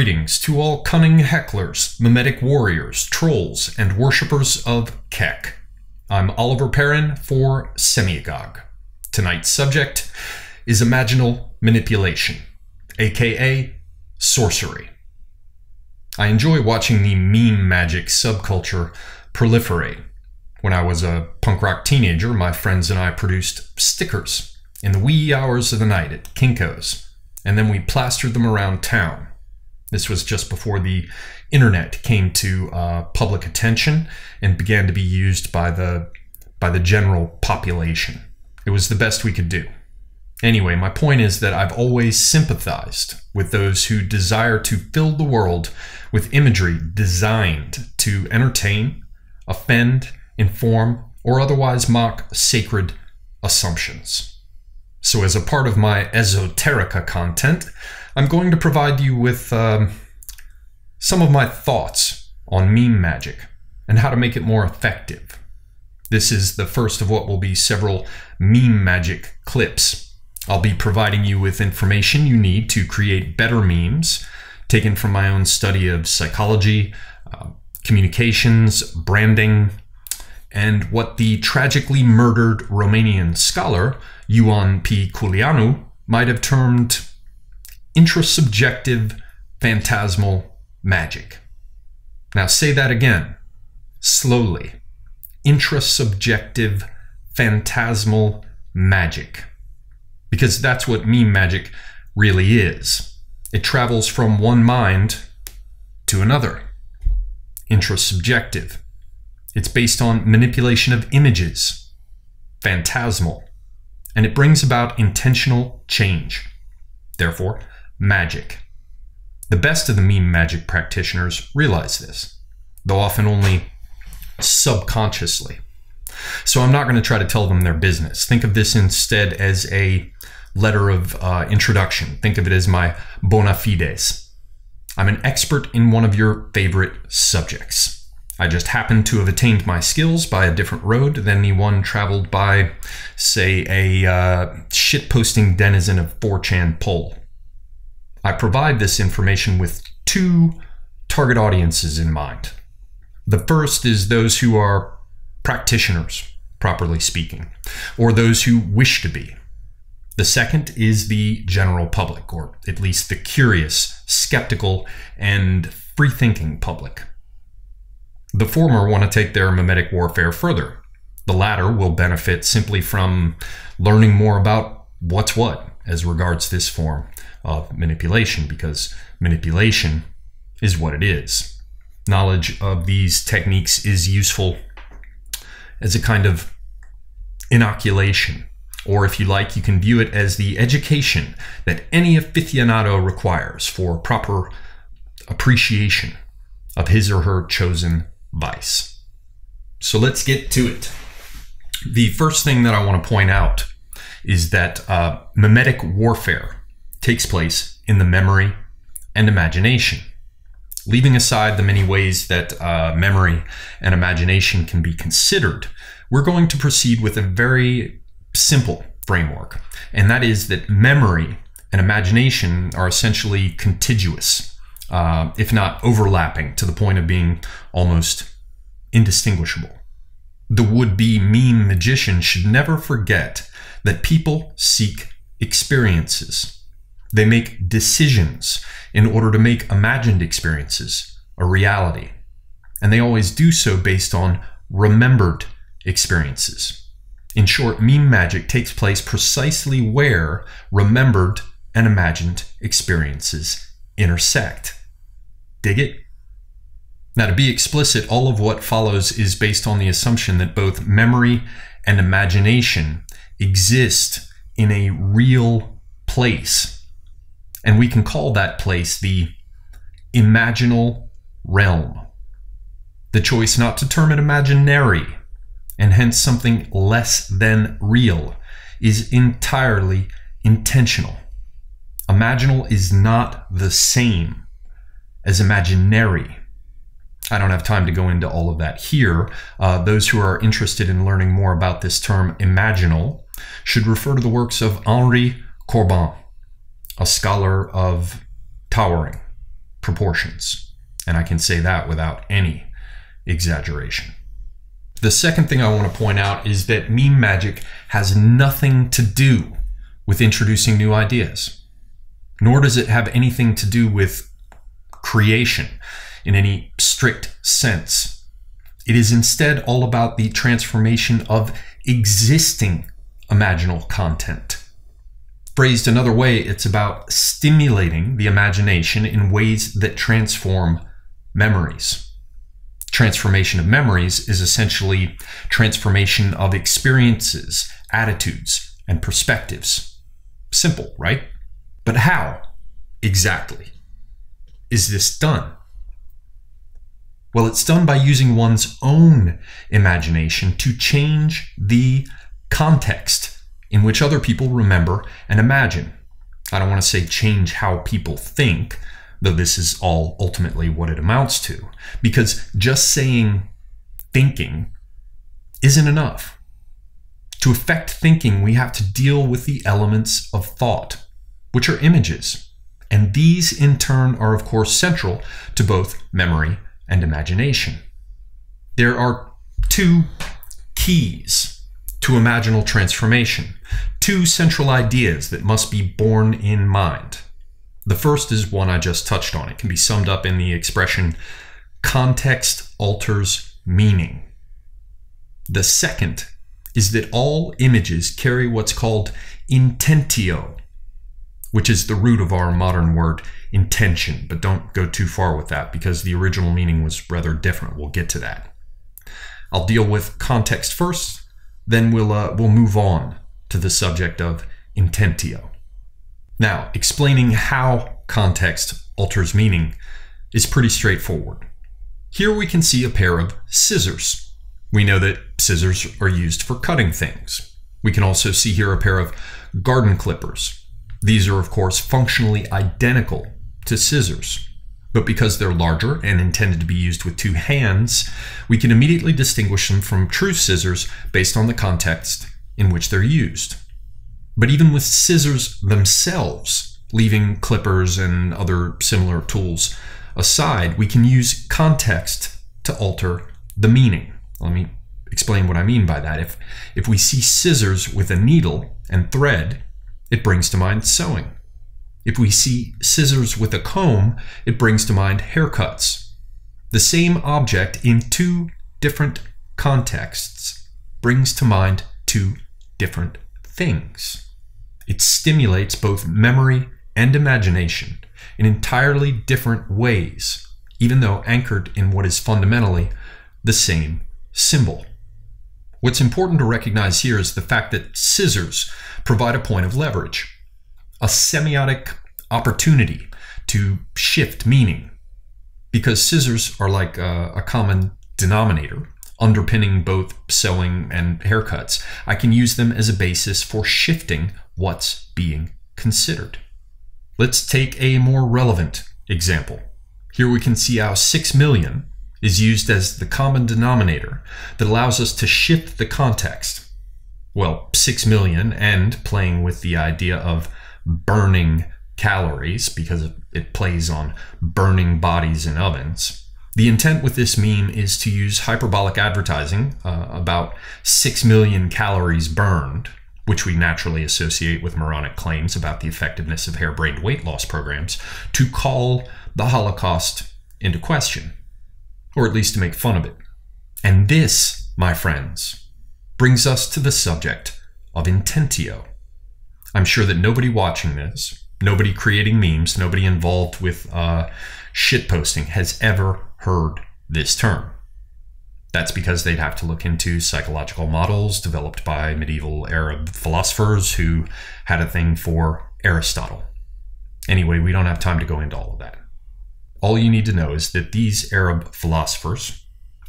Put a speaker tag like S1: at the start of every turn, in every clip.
S1: Greetings to all cunning hecklers, memetic warriors, trolls, and worshippers of Kek. I'm Oliver Perrin for Semiagog. Tonight's subject is imaginal manipulation, aka sorcery. I enjoy watching the meme magic subculture proliferate. When I was a punk rock teenager, my friends and I produced stickers in the wee hours of the night at Kinko's, and then we plastered them around town. This was just before the internet came to public attention and began to be used by the general population. It was the best we could do. Anyway, my point is that I've always sympathized with those who desire to fill the world with imagery designed to entertain, offend, inform, or otherwise mock sacred assumptions. So as a part of my ESOTERICA content, I'm going to provide you with some of my thoughts on meme magic and how to make it more effective. This is the first of what will be several meme magic clips. I'll be providing you with information you need to create better memes, taken from my own study of psychology, communications, branding, and what the tragically murdered Romanian scholar Ioan P. Culianu might have termed intrasubjective phantasmal magic. Now say that again, slowly. Intrasubjective phantasmal magic. Because that's what meme magic really is. It travels from one mind to another. Intrasubjective. It's based on manipulation of images. Phantasmal. And it brings about intentional change. Therefore, magic. The best of the meme magic practitioners realize this, though often only subconsciously. So I'm not going to try to tell them their business. Think of this instead as a letter of introduction. Think of it as my bona fides. I'm an expert in one of your favorite subjects. I just happen to have attained my skills by a different road than the one traveled by, say, a shitposting denizen of 4chan poll. I provide this information with two target audiences in mind. The first is those who are practitioners, properly speaking, or those who wish to be. The second is the general public, or at least the curious, skeptical, and free-thinking public. The former want to take their memetic warfare further. The latter will benefit simply from learning more about what's what as regards this form of manipulation, because manipulation is what it is. Knowledge of these techniques is useful as a kind of inoculation, or if you like, you can view it as the education that any aficionado requires for proper appreciation of his or her chosen vice. So let's get to it. The first thing that I want to point out is that memetic warfare takes place in the memory and imagination. Leaving aside the many ways that memory and imagination can be considered, we're going to proceed with a very simple framework, and that is that memory and imagination are essentially contiguous, if not overlapping, to the point of being almost indistinguishable. The would-be meme magician should never forget that people seek experiences. They make decisions in order to make imagined experiences a reality. And they always do so based on remembered experiences. In short, meme magic takes place precisely where remembered and imagined experiences intersect. Dig it? Now, to be explicit, all of what follows is based on the assumption that both memory and imagination exist in a real place. And we can call that place the imaginal realm. The choice not to term it imaginary, and hence something less than real, is entirely intentional. Imaginal is not the same as imaginary. I don't have time to go into all of that here. Those who are interested in learning more about this term imaginal should refer to the works of Henri Corbin, a scholar of towering proportions. And I can say that without any exaggeration. The second thing I want to point out is that meme magic has nothing to do with introducing new ideas, nor does it have anything to do with creation in any strict sense. It is instead all about the transformation of existing imaginal content. Phrased another way, it's about stimulating the imagination in ways that transform memories. Transformation of memories is essentially transformation of experiences, attitudes, and perspectives. Simple, right? But how exactly is this done? Well, it's done by using one's own imagination to change the context in which other people remember and imagine. I don't want to say change how people think, though this is all ultimately what it amounts to, because just saying thinking isn't enough. To affect thinking, we have to deal with the elements of thought, which are images, and these in turn are of course central to both memory and imagination. There are two keys to imaginal transformation, two central ideas that must be borne in mind. The first is one I just touched on. It can be summed up in the expression, context alters meaning. The second is that all images carry what's called intentio, which is the root of our modern word intention, but don't go too far with that because the original meaning was rather different. We'll get to that. I'll deal with context first, then we'll move on to the subject of intentio. Now, explaining how context alters meaning is pretty straightforward. Here we can see a pair of scissors. We know that scissors are used for cutting things. We can also see here a pair of garden clippers. These are, of course, functionally identical to scissors, but because they're larger and intended to be used with two hands, we can immediately distinguish them from true scissors based on the context in which they're used. But even with scissors themselves, leaving clippers and other similar tools aside, we can use context to alter the meaning. Let me explain what I mean by that. If we see scissors with a needle and thread, it brings to mind sewing. If we see scissors with a comb, it brings to mind haircuts. The same object in two different contexts brings to mind two different things. It stimulates both memory and imagination in entirely different ways, even though anchored in what is fundamentally the same symbol. What's important to recognize here is the fact that scissors provide a point of leverage, a semiotic opportunity to shift meaning, because scissors are like a common denominator underpinning both sewing and haircuts. I can use them as a basis for shifting what's being considered. Let's take a more relevant example. Here we can see how 6 million is used as the common denominator that allows us to shift the context. Well, 6 million and playing with the idea of burning calories because it plays on burning bodies in ovens. The intent with this meme is to use hyperbolic advertising about 6 million calories burned, which we naturally associate with moronic claims about the effectiveness of harebrained weight loss programs, to call the Holocaust into question, or at least to make fun of it. And this, my friends, brings us to the subject of intentio. I'm sure that nobody watching this, nobody creating memes, nobody involved with shitposting has ever heard this term. That's because they'd have to look into psychological models developed by medieval Arab philosophers who had a thing for Aristotle. Anyway, we don't have time to go into all of that. All you need to know is that these Arab philosophers,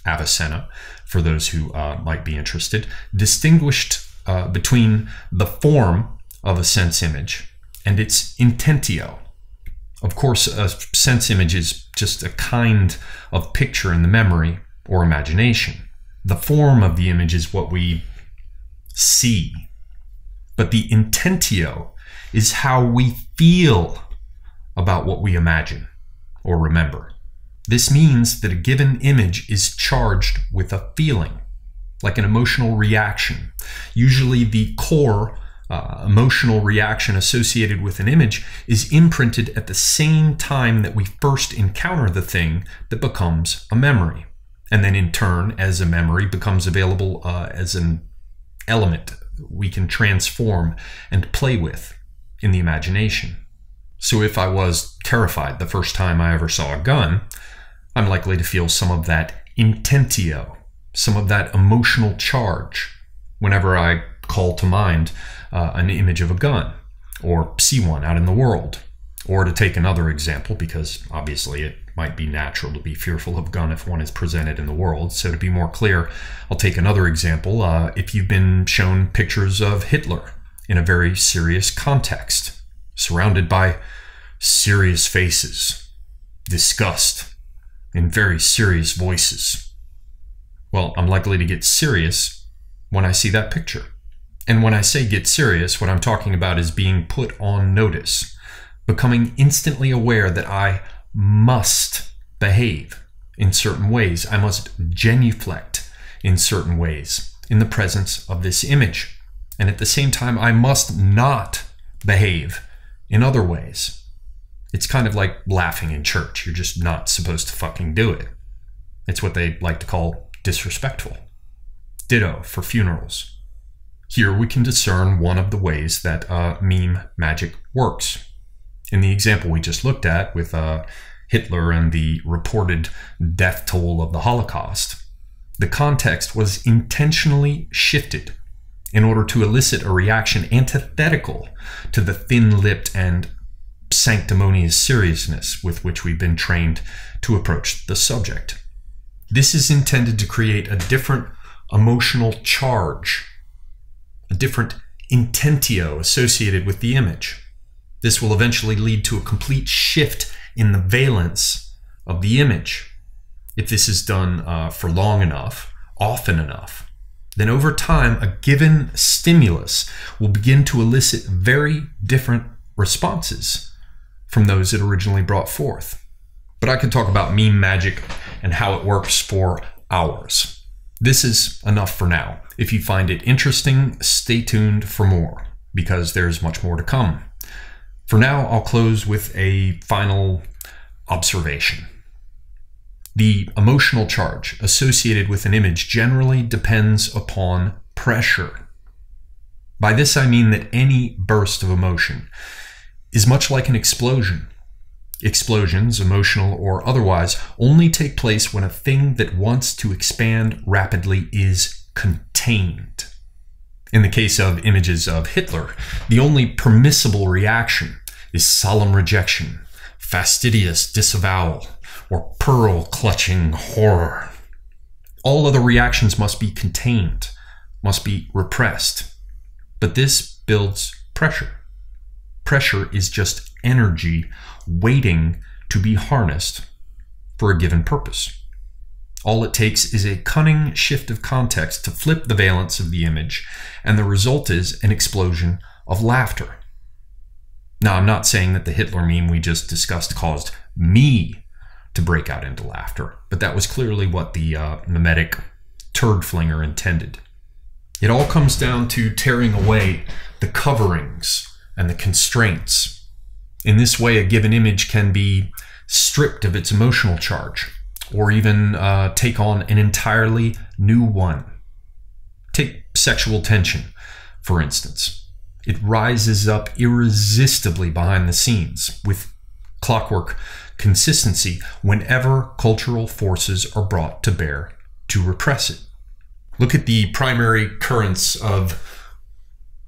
S1: Avicenna, for those who might be interested, distinguished between the form of a sense image and its intentio. Of course, a sense image is just a kind of picture in the memory or imagination. The form of the image is what we see. But the intentio is how we feel about what we imagine or remember. This means that a given image is charged with a feeling, like an emotional reaction. Usually the core emotional reaction associated with an image is imprinted at the same time that we first encounter the thing that becomes a memory. And then in turn, as a memory becomes available as an element we can transform and play with in the imagination. So if I was terrified the first time I ever saw a gun, I'm likely to feel some of that intentio, some of that emotional charge whenever I call to mind an image of a gun or see one out in the world. Or to take another example, because obviously it might be natural to be fearful of a gun if one is presented in the world. So to be more clear, I'll take another example. If you've been shown pictures of Hitler in a very serious context, surrounded by serious faces, disgust, in very serious voices, well, I'm likely to get serious when I see that picture. And when I say get serious, what I'm talking about is being put on notice, becoming instantly aware that I must behave in certain ways. I must genuflect in certain ways in the presence of this image. And at the same time, I must not behave in other ways. It's kind of like laughing in church. You're just not supposed to fucking do it. It's what they like to call disrespectful. Ditto for funerals. Here we can discern one of the ways that meme magic works. In the example we just looked at with Hitler and the reported death toll of the Holocaust, the context was intentionally shifted in order to elicit a reaction antithetical to the thin-lipped and sanctimonious seriousness with which we've been trained to approach the subject. This is intended to create a different emotional charge, a different intentio associated with the image. This will eventually lead to a complete shift in the valence of the image. If this is done for long enough, often enough, then over time, a given stimulus will begin to elicit very different responses from those it originally brought forth. But I could talk about meme magic and how it works for hours. This is enough for now. If you find it interesting, stay tuned for more, because there's much more to come. For now, I'll close with a final observation. The emotional charge associated with an image generally depends upon pressure. By this I mean that any burst of emotion is much like an explosion. Explosions, emotional or otherwise, only take place when a thing that wants to expand rapidly is contained. In the case of images of Hitler, the only permissible reaction is solemn rejection, fastidious disavowal, or pearl-clutching horror. All other reactions must be contained, must be repressed. But this builds pressure. Pressure is just energy waiting to be harnessed for a given purpose. All it takes is a cunning shift of context to flip the valence of the image, and the result is an explosion of laughter. Now, I'm not saying that the Hitler meme we just discussed caused me to break out into laughter, but that was clearly what the memetic turd flinger intended. It all comes down to tearing away the coverings and the constraints. In this way, a given image can be stripped of its emotional charge, or even take on an entirely new one. Take sexual tension, for instance. It rises up irresistibly behind the scenes with clockwork consistency whenever cultural forces are brought to bear to repress it. Look at the primary currents of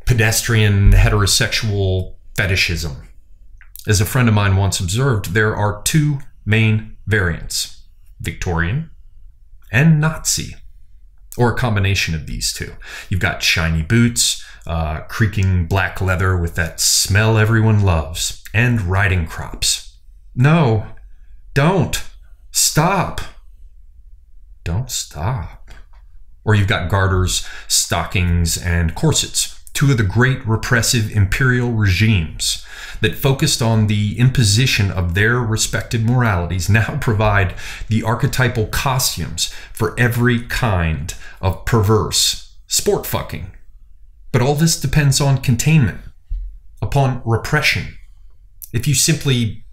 S1: pedestrian heterosexual fetishism. As a friend of mine once observed, there are two main variants, Victorian and Nazi, or a combination of these two. You've got shiny boots, creaking black leather with that smell everyone loves, and riding crops. No, don't. Stop. Don't stop. Or you've got garters, stockings, and corsets, Two of the great repressive imperial regimes that focused on the imposition of their respective moralities now provide the archetypal costumes for every kind of perverse sport fucking. But all this depends on containment, upon repression. If you simply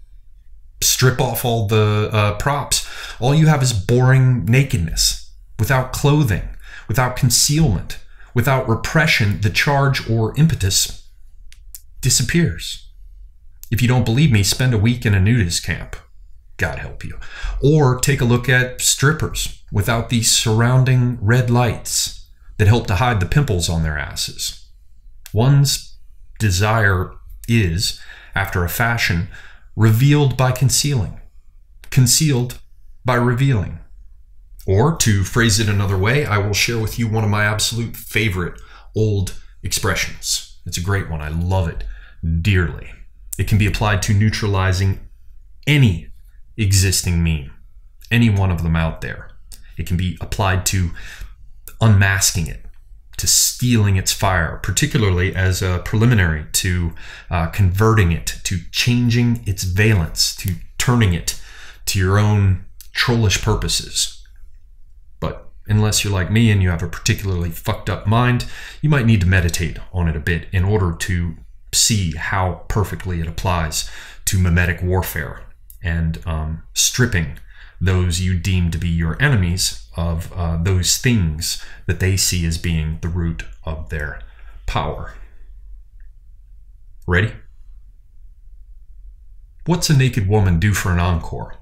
S1: strip off all the props, all you have is boring nakedness, without clothing, without concealment. Without repression, the charge or impetus disappears. If you don't believe me, spend a week in a nudist camp. God help you. Or take a look at strippers without these surrounding red lights that help to hide the pimples on their asses. One's desire is, after a fashion, revealed by concealing, concealed by revealing. Or, to phrase it another way, I will share with you one of my absolute favorite old expressions. It's a great one. I love it dearly. It can be applied to neutralizing any existing meme, any one of them out there. It can be applied to unmasking it, to stealing its fire, particularly as a preliminary to converting it, to changing its valence, to turning it to your own trollish purposes. But unless you're like me and you have a particularly fucked up mind, you might need to meditate on it a bit in order to see how perfectly it applies to memetic warfare and stripping those you deem to be your enemies of those things that they see as being the root of their power. Ready? What's a naked woman do for an encore?